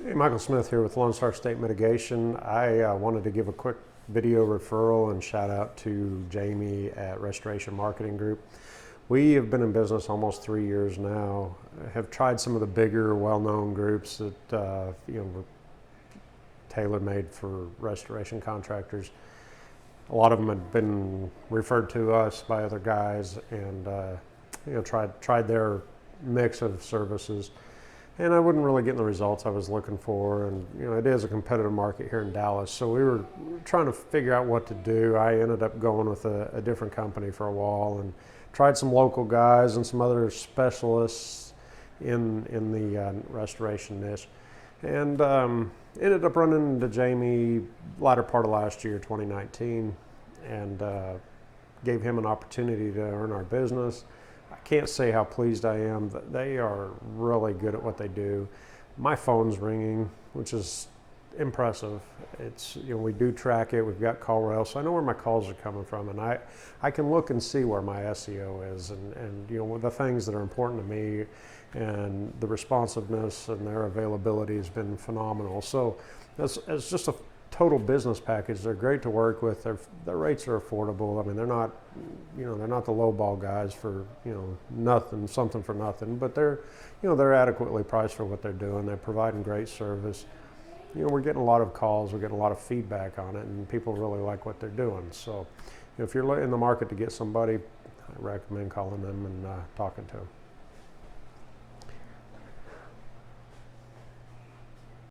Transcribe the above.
Hey, Michael Smith here with Lone Star State Mitigation. I wanted to give a quick video referral and shout out to Jamie at Restoration Marketing Group. We have been in business almost 3 years now. Have tried some of the bigger, well-known groups that were tailor-made for restoration contractors. A lot of them had been referred to us by other guys, and tried their mix of services. And I wasn't really getting the results I was looking for, and it is a competitive market here in Dallas, so we were trying to figure out what to do. I ended up going with a different company for a while and tried some local guys and some other specialists in the restoration niche, and ended up running into Jamie latter part of last year, 2019, and gave him an opportunity to earn our business. I can't say how pleased I am. They are really good at what they do. My phone's ringing, which is impressive. It's, we do track it. We've got call rail, so I know where my calls are coming from, and I can look and see where my SEO is, and the things that are important to me, and the responsiveness and their availability has been phenomenal. So as just a total business package, they're great to work with. Their rates are affordable. I mean, they're not the low ball guys for something for nothing, but they're adequately priced for what they're doing. They're providing great service. We're getting a lot of calls, we're getting a lot of feedback on it, and people really like what they're doing. So if you're in the market to get somebody, I recommend calling them and talking to them.